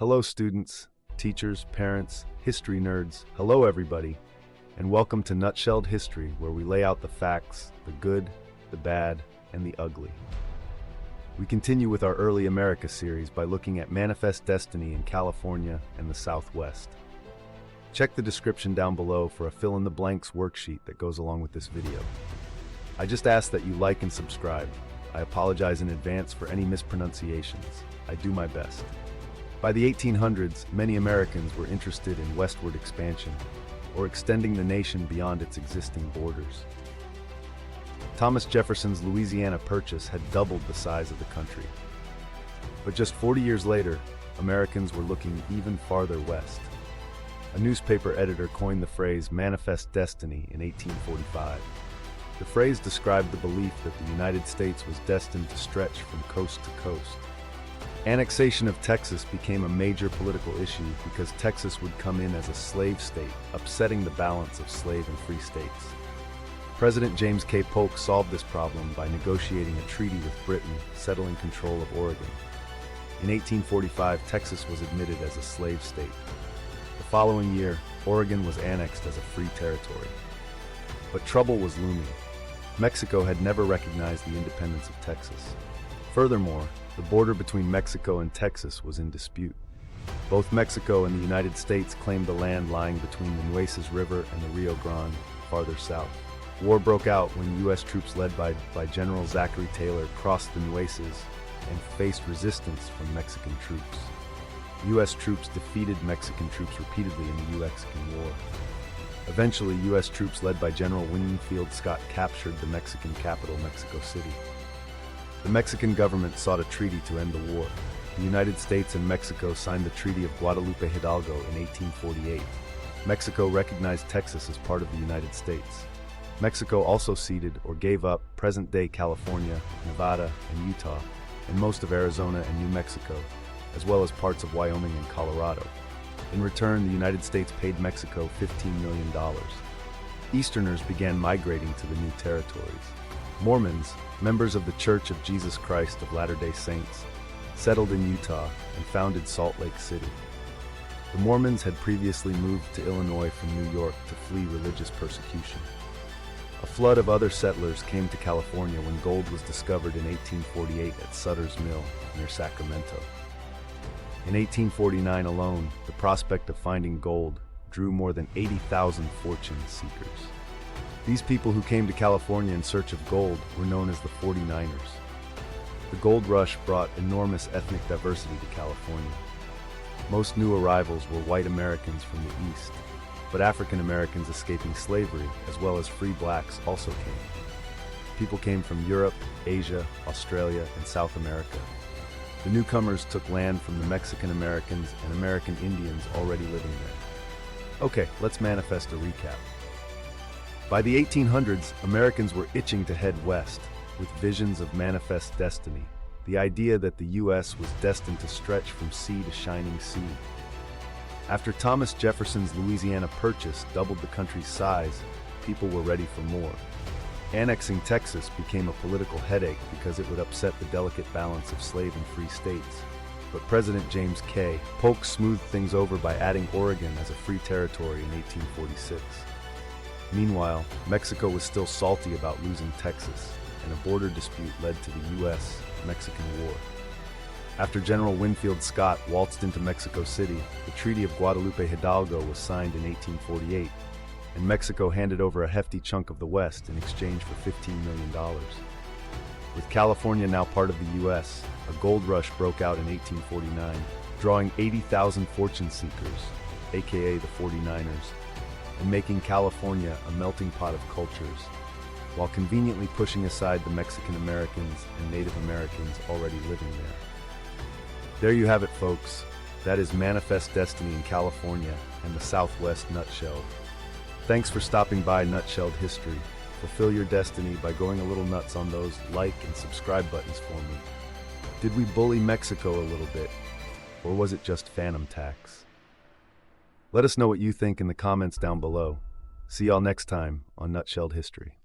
Hello students, teachers, parents, history nerds, hello everybody, and welcome to Nutshelled History, where we lay out the facts, the good, the bad, and the ugly. We continue with our Early America series by looking at manifest destiny in California and the Southwest. Check the description down below for a fill-in-the-blanks worksheet that goes along with this video. I just ask that you like and subscribe. I apologize in advance for any mispronunciations. I do my best. By the 1800s, many Americans were interested in westward expansion, or extending the nation beyond its existing borders. Thomas Jefferson's Louisiana Purchase had doubled the size of the country. But just 40 years later, Americans were looking even farther west. A newspaper editor coined the phrase manifest destiny in 1845. The phrase described the belief that the United States was destined to stretch from coast to coast. Annexation of Texas became a major political issue because Texas would come in as a slave state, upsetting the balance of slave and free states. President James K. Polk solved this problem by negotiating a treaty with Britain, settling control of Oregon. In 1845, Texas was admitted as a slave state. The following year, Oregon was annexed as a free territory. But trouble was looming. Mexico had never recognized the independence of Texas. Furthermore, the border between Mexico and Texas was in dispute. Both Mexico and the United States claimed the land lying between the Nueces River and the Rio Grande, farther south. War broke out when U.S. troops led by General Zachary Taylor crossed the Nueces and faced resistance from Mexican troops. U.S. troops defeated Mexican troops repeatedly in the U.S.-Mexican War. Eventually, U.S. troops led by General Winfield Scott captured the Mexican capital, Mexico City. The Mexican government sought a treaty to end the war. The United States and Mexico signed the Treaty of Guadalupe Hidalgo in 1848. Mexico recognized Texas as part of the United States. Mexico also ceded or gave up present-day California, Nevada, and Utah, and most of Arizona and New Mexico, as well as parts of Wyoming and Colorado. In return, the United States paid Mexico $15 million. Easterners began migrating to the new territories. Mormons, members of the Church of Jesus Christ of Latter-day Saints, settled in Utah and founded Salt Lake City. The Mormons had previously moved to Illinois from New York to flee religious persecution. A flood of other settlers came to California when gold was discovered in 1848 at Sutter's Mill near Sacramento. In 1849 alone, the prospect of finding gold drew more than 80,000 fortune seekers. These people who came to California in search of gold were known as the 49ers. The gold rush brought enormous ethnic diversity to California. Most new arrivals were white Americans from the East, but African Americans escaping slavery, as well as free blacks, also came. People came from Europe, Asia, Australia, and South America. The newcomers took land from the Mexican Americans and American Indians already living there. Okay, let's manifest a recap. By the 1800s, Americans were itching to head west, with visions of manifest destiny, the idea that the U.S. was destined to stretch from sea to shining sea. After Thomas Jefferson's Louisiana Purchase doubled the country's size, people were ready for more. Annexing Texas became a political headache because it would upset the delicate balance of slave and free states. But President James K. Polk smoothed things over by adding Oregon as a free territory in 1846. Meanwhile, Mexico was still salty about losing Texas, and a border dispute led to the U.S.-Mexican War. After General Winfield Scott waltzed into Mexico City, the Treaty of Guadalupe Hidalgo was signed in 1848, and Mexico handed over a hefty chunk of the West in exchange for $15 million. With California now part of the U.S., a gold rush broke out in 1849, drawing 80,000 fortune seekers, aka the 49ers, and making California a melting pot of cultures, while conveniently pushing aside the Mexican Americans and Native Americans already living there. There you have it, folks. That is manifest destiny in California and the Southwest nutshelled. Thanks for stopping by Nutshelled History. Fulfill your destiny by going a little nuts on those like and subscribe buttons for me. Did we bully Mexico a little bit? Or was it just phantom tax? Let us know what you think in the comments down below. See y'all next time on Nutshelled History.